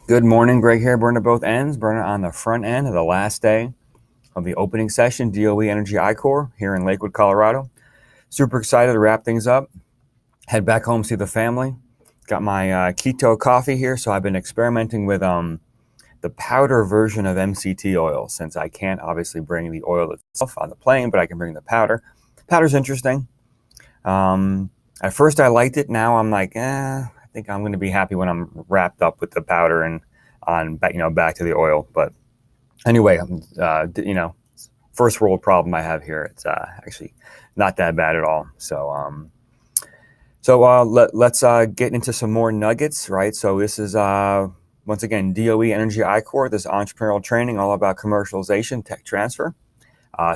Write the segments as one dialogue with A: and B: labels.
A: Good morning, Greg here, burner both ends, burner on the front end of the last day of the opening session, DOE Energy I-Core here in Lakewood, Colorado. Super excited to wrap things up, head back home, see the family. Got my keto coffee here, so I've been experimenting with the powder version of MCT oil since I can't obviously bring the oil itself on the plane, but I can bring the powder. Powder's interesting. At first I liked it. Now I'm like, I think I'm going to be happy when I'm wrapped up with the powder and on back, back to the oil. But anyway, first world problem I have here. It's actually not that bad at all. Let's get into some more nuggets, right? So this is once again DOE Energy I-Core, this entrepreneurial training all about commercialization, tech transfer.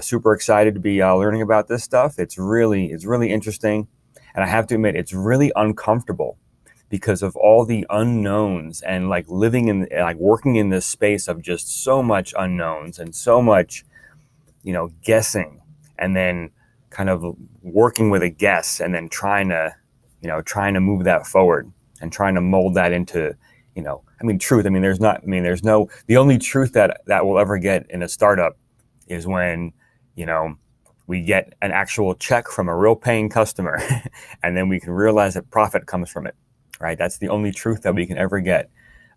A: Super excited to be learning about this stuff. It's really interesting, and I have to admit, it's really uncomfortable because of all the unknowns and like living in like working in this space of just so much unknowns and so much, guessing, and then kind of working with a guess and then trying to move that forward and trying to mold that into, truth. There's no, the only truth that we'll ever get in a startup is when, we get an actual check from a real paying customer and then we can realize that profit comes from it, right? That's the only truth that we can ever get.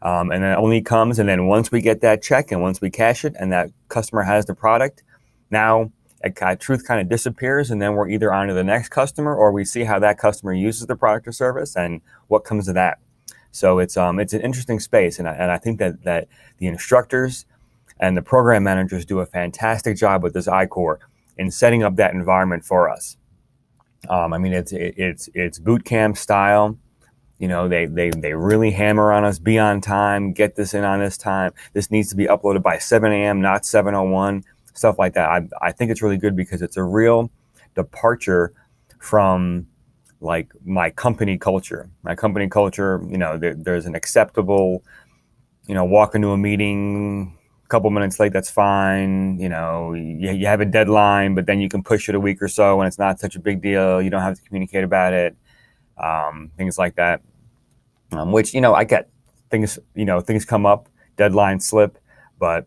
A: And then it only comes, and then once we get that check and once we cash it and that customer has the product, now truth kind of disappears, and then we're either on to the next customer or we see how that customer uses the product or service and what comes of that. So it's an interesting space, and I think that the instructors and the program managers do a fantastic job with this I-Core in setting up that environment for us. It's boot camp style. They really hammer on us, be on time, get this in on this time. This needs to be uploaded by 7 a.m., not 7:01, stuff like that. I think it's really good because it's a real departure from like my company culture. My company culture, there's an acceptable, walk into a meeting a couple minutes late, that's fine. You have a deadline, but then you can push it a week or so and it's not such a big deal. You don't have to communicate about it. Things like that. Which, I get things come up, deadlines slip, but,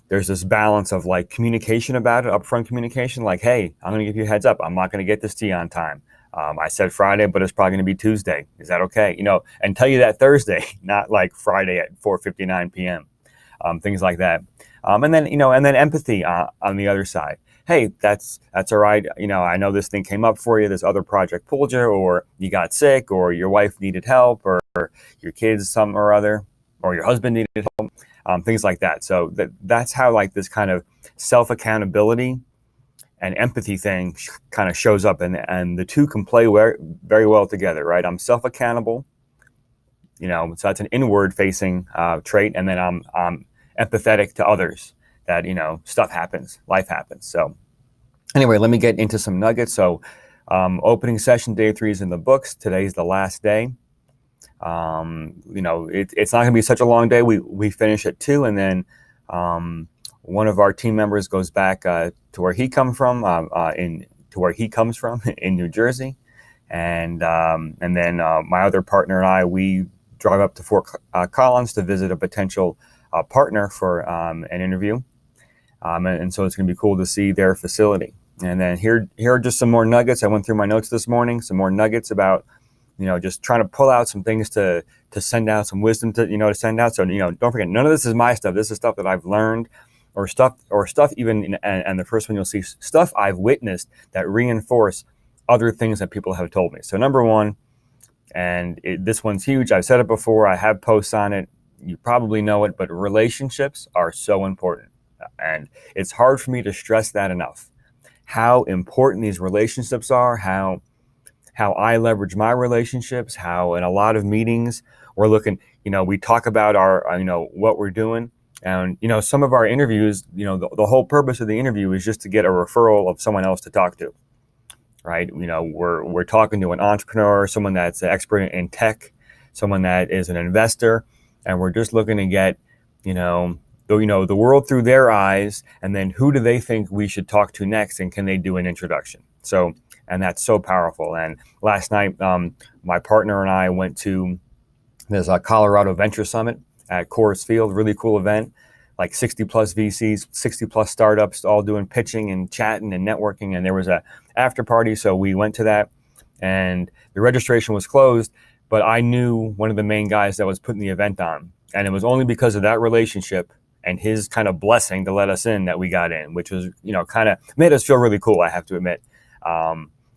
A: there's this balance of like communication about it, upfront communication, like, hey, I'm going to give you a heads up. I'm not going to get this to you on time. I said Friday, but it's probably going to be Tuesday. Is that okay? And tell you that Thursday, not like Friday at 4:59 p.m. Things like that. And then empathy on the other side. Hey, that's all right. I know this thing came up for you. This other project pulled you, or you got sick, or your wife needed help, or your kids, something or other, or your husband needed help. Things like that. So that's how like this kind of self accountability and empathy thing kind of shows up, and the two can play very well together, right? I'm self accountable, so that's an inward facing trait, and then I'm empathetic to others. That stuff happens, life happens. So anyway, let me get into some nuggets. So opening session, day 3 is in the books. Today's the last day. It's not going to be such a long day. We finish at 2, and then one of our team members goes back to where he comes from, in New Jersey, and then my other partner and I, we drive up to Fort Collins to visit a potential partner for an interview, and so it's going to be cool to see their facility. And then here are just some more nuggets. I went through my notes this morning. Some more nuggets about just trying to pull out some things to send out, some wisdom to send out. So don't forget, none of this is my stuff. This is stuff that I've learned, or stuff even, and the first one you'll see, stuff I've witnessed that reinforce other things that people have told me. So number one, and this one's huge. I've said it before. I have posts on it. You probably know it, but relationships are so important, and it's hard for me to stress that enough. How important these relationships are. How I leverage my relationships, how in a lot of meetings we're looking, we talk about our, what we're doing. And, some of our interviews, the whole purpose of the interview is just to get a referral of someone else to talk to, right? We're talking to an entrepreneur, someone that's an expert in tech, someone that is an investor, and we're just looking to get, the world through their eyes, and then who do they think we should talk to next, and can they do an introduction? So, and that's so powerful. And last night, my partner and I went to There's a Colorado Venture Summit at Coors Field, really cool event, like 60 plus VCs, 60 plus startups, all doing pitching and chatting and networking. And there was a after party, so we went to that, and the registration was closed, but I knew one of the main guys that was putting the event on, and it was only because of that relationship and his kind of blessing to let us in that we got in, which was, kind of made us feel really cool, I have to admit.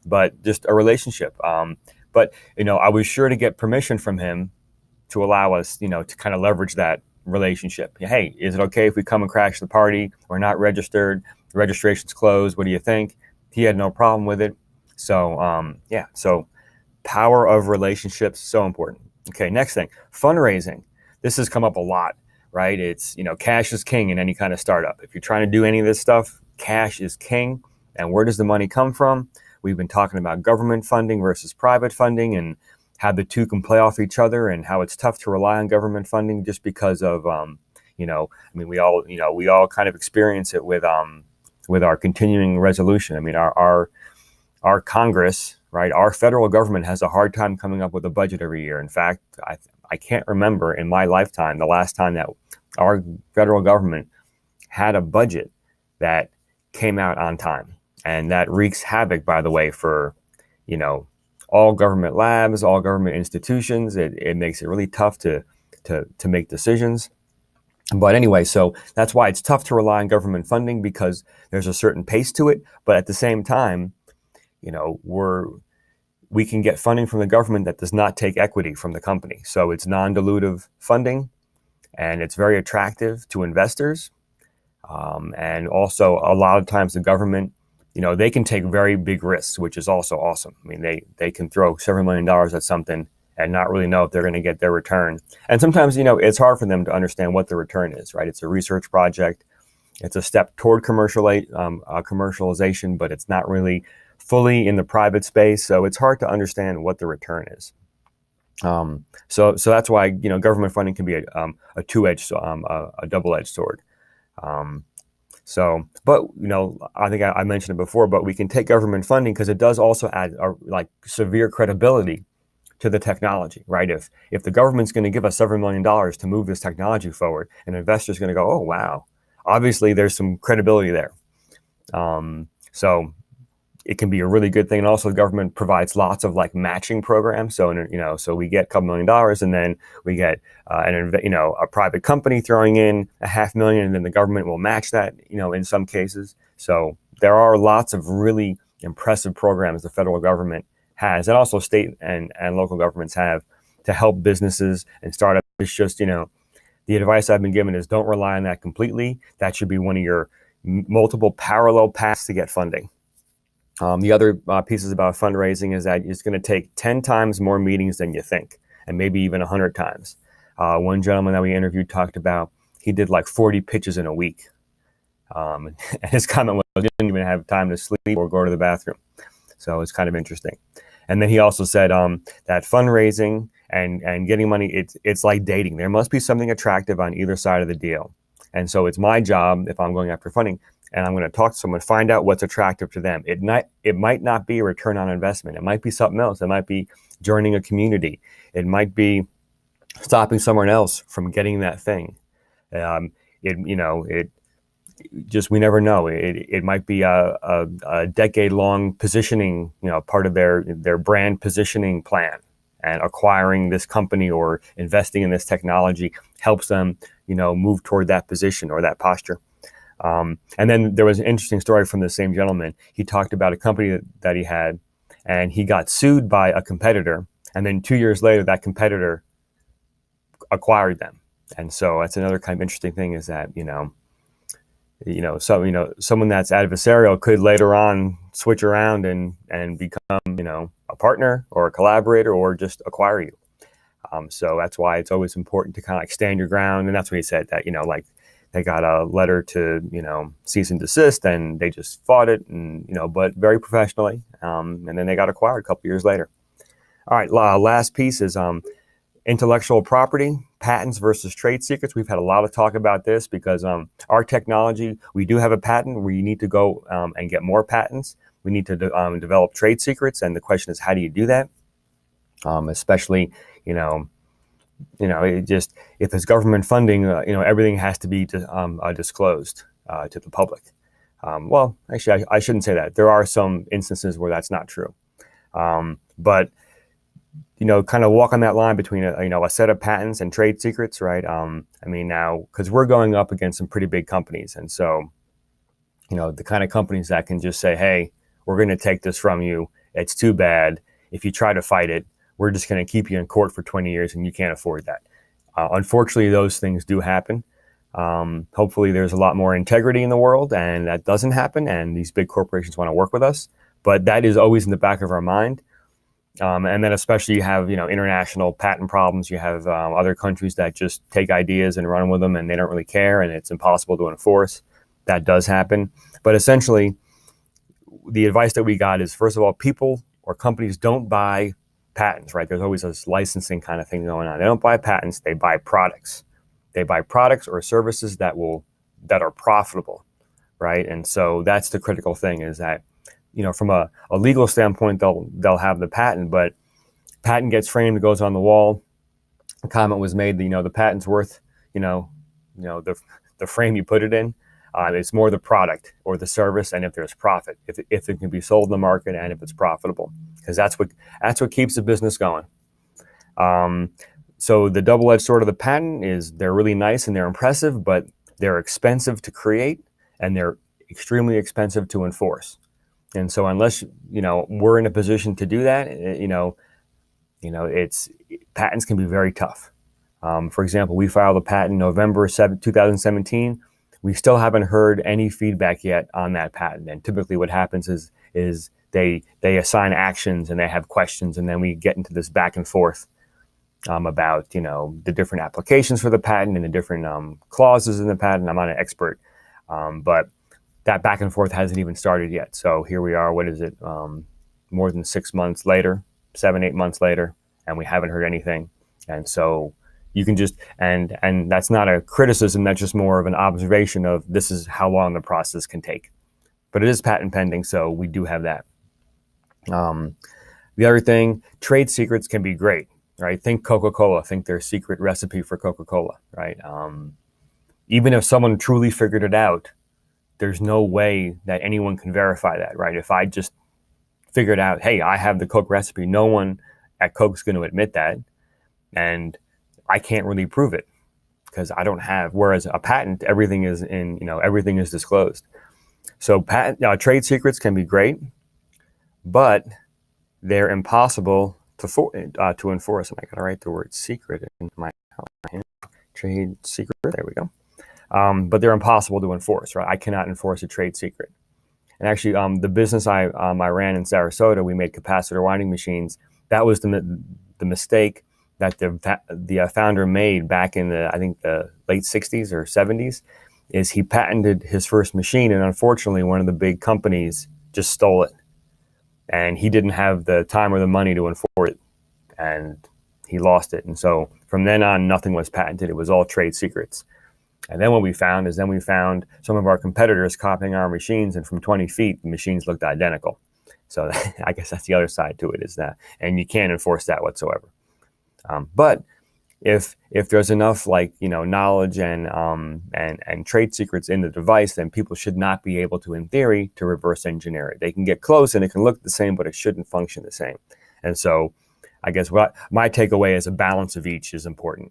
A: But just a relationship. But I was sure to get permission from him to allow us, to kind of leverage that relationship. Hey, is it okay if we come and crash the party? We're not registered. The registration's closed. What do you think? He had no problem with it. So, so power of relationships, so important. Okay, next thing, fundraising. This has come up a lot, right? It's, cash is king in any kind of startup. If you're trying to do any of this stuff, cash is king. And where does the money come from? We've been talking about government funding versus private funding, and how the two can play off each other, and how it's tough to rely on government funding just because of, we all kind of experience it with our continuing resolution. I mean, our Congress, right, our federal government has a hard time coming up with a budget every year. In fact, I can't remember in my lifetime the last time that our federal government had a budget that came out on time. And that wreaks havoc, by the way, for, all government labs, all government institutions. It makes it really tough to make decisions. But anyway, so that's why it's tough to rely on government funding, because there's a certain pace to it. But at the same time, we can get funding from the government that does not take equity from the company. So it's non-dilutive funding, and it's very attractive to investors. And also, a lot of times the government, they can take very big risks, which is also awesome. I mean, they can throw several $1 million at something and not really know if they're going to get their return. And sometimes, it's hard for them to understand what the return is, right? It's a research project. It's a step toward commercialization, but it's not really fully in the private space. So it's hard to understand what the return is. So that's why, government funding can be a two-edged, a double-edged sword. But I think I mentioned it before, but we can take government funding because it does also add severe credibility to the technology, right? If the government's going to give us several $1 million to move this technology forward, an investor's going to go, oh, wow, obviously there's some credibility there. So it can be a really good thing. And also the government provides lots of matching programs. So, so we get a couple $1 million, and then we get a private company throwing in $500,000, and then the government will match that, in some cases. So there are lots of really impressive programs the federal government has, and also state and local governments have, to help businesses and startups. It's just, the advice I've been given is don't rely on that completely. That should be one of your multiple parallel paths to get funding. The other pieces about fundraising is that it's going to take 10 times more meetings than you think, and maybe even 100 times. One gentleman that we interviewed talked about, he did 40 pitches in a week. And his comment was, he didn't even have time to sleep or go to the bathroom. So it's kind of interesting. And then he also said that fundraising and getting money, it's like dating. There must be something attractive on either side of the deal. And so it's my job, if I'm going after funding, and I'm going to talk to someone, find out what's attractive to them. It might not be a return on investment. It might be something else. It might be joining a community. It might be stopping someone else from getting that thing. We never know. It might be a decade-long positioning, part of their brand positioning plan, and acquiring this company or investing in this technology helps them, move toward that position or that posture. And then there was an interesting story from the same gentleman. He talked about a company that he had, and he got sued by a competitor. And then 2 years later, that competitor acquired them. And so that's another kind of interesting thing, is that, someone that's adversarial could later on switch around and become, a partner or a collaborator, or just acquire you. So that's why it's always important to kind of stand your ground. And that's what he said, that, they got a letter to, cease and desist, and they just fought it, and, but very professionally. And then they got acquired a couple years later. All right. Last piece is intellectual property, patents versus trade secrets. We've had a lot of talk about this because our technology, we do have a patent where you need to go and get more patents. We need to develop trade secrets. And the question is, how do you do that? Especially, it just, if there's government funding, everything has to be disclosed to the public. Well, actually, I shouldn't say that. There are some instances where that's not true. But kind of walk on that line between a set of patents and trade secrets, right? Now, because we're going up against some pretty big companies, and so the kind of companies that can just say, hey, we're going to take this from you. It's too bad. If you try to fight it, we're just going to keep you in court for 20 years and you can't afford that. Unfortunately, those things do happen. Hopefully there's a lot more integrity in the world and that doesn't happen and these big corporations want to work with us. But that is always in the back of our mind. And then especially you have, international patent problems. You have other countries that just take ideas and run with them and they don't really care and it's impossible to enforce. That does happen. But essentially, the advice that we got is, first of all, people or companies don't buy patents, right? There's always this licensing kind of thing going on. They don't buy patents, they buy products. They buy products or services that are profitable, right? And so that's the critical thing is that, from a legal standpoint, they'll have the patent, but patent gets framed, it goes on the wall. A comment was made, the patent's worth, the frame you put it in. It's more the product or the service, and if there's profit, if it can be sold in the market, and if it's profitable, because that's what keeps the business going. So the double-edged sword of the patent is they're really nice and they're impressive, but they're expensive to create and they're extremely expensive to enforce. And so unless we're in a position to do that, patents can be very tough. For example, we filed a patent November 7, 2017. We still haven't heard any feedback yet on that patent. And typically what happens is they assign actions and they have questions, and then we get into this back and forth about the different applications for the patent and the different clauses in the patent. I'm not an expert, but that back and forth hasn't even started yet. So here we are, what is it, more than 6 months later, 7-8 months later, and we haven't heard anything. And so you can just, and that's not a criticism, that's just more of an observation of this is how long the process can take. But it is patent pending, so we do have that. The other thing, trade secrets can be great, right? Think Coca-Cola, think their secret recipe for Coca-Cola, right? Even if someone truly figured it out, there's no way that anyone can verify that, right? If I just figured out, hey, I have the Coke recipe, no one at Coke's going to admit that. And I can't really prove it because I don't have, whereas a patent, everything is everything is disclosed. So trade secrets can be great, but they're impossible to enforce. And I got to write the word secret in my trade secret. There we go. But they're impossible to enforce, right? I cannot enforce a trade secret. And actually, the business I ran in Sarasota, we made capacitor winding machines. That was the mistake that the founder made back in the late 60s or 70s, is he patented his first machine, and unfortunately, one of the big companies just stole it, and he didn't have the time or the money to enforce it, and he lost it. And so from then on, nothing was patented; it was all trade secrets. And then what we found is we found some of our competitors copying our machines, and from 20 feet, the machines looked identical. So I guess that's the other side to it, is that, and you can't enforce that whatsoever. But if there's enough knowledge and trade secrets in the device, then people should not be able to, in theory, to reverse engineer it. They can get close and it can look the same, but it shouldn't function the same. And so I guess what my takeaway is, a balance of each is important.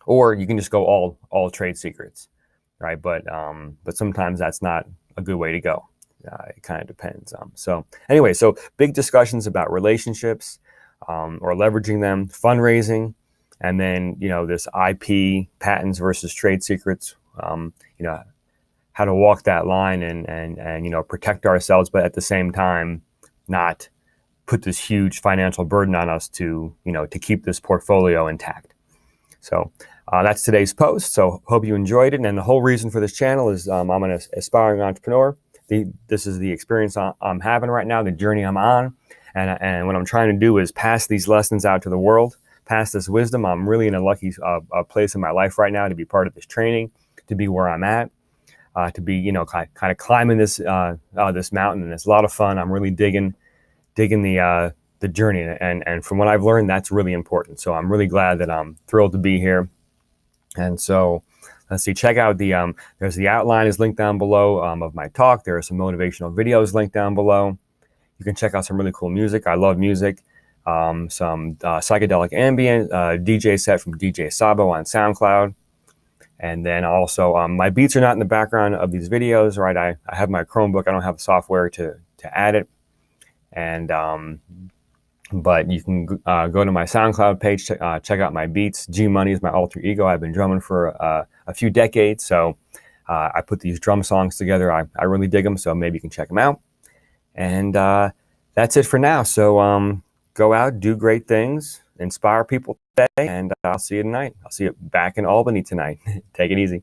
A: Or you can just go all trade secrets, right? But sometimes that's not a good way to go. It kind of depends. So anyway, so big discussions about relationships, or leveraging them, fundraising, and then this IP, patents versus trade secrets. How to walk that line and protect ourselves, but at the same time not put this huge financial burden on us to keep this portfolio intact. So that's today's post. So hope you enjoyed it. And the whole reason for this channel is I'm an aspiring entrepreneur. This is the experience I'm having right now, the journey I'm on. And what I'm trying to do is pass these lessons out to the world, pass this wisdom. I'm really in a lucky place in my life right now to be part of this training, to be where I'm at, to be, kind of climbing this mountain. And it's a lot of fun. I'm really digging the the journey. And from what I've learned, that's really important. So I'm really glad that I'm thrilled to be here. And so let's see, check out there's the outline is linked down below of my talk. There are some motivational videos linked down below. You can check out some really cool music. I love music. Some psychedelic ambient DJ set from DJ Sabo on SoundCloud. And then also, my beats are not in the background of these videos, right? I have my Chromebook. I don't have the software to add it. And but you can go to my SoundCloud page, check out my beats. G Money is my alter ego. I've been drumming for a few decades, so I put these drum songs together. I really dig them, so maybe you can check them out. And that's it for now. So go out, do great things, inspire people today, and I'll see you tonight. I'll see you back in Albany tonight. Take it easy.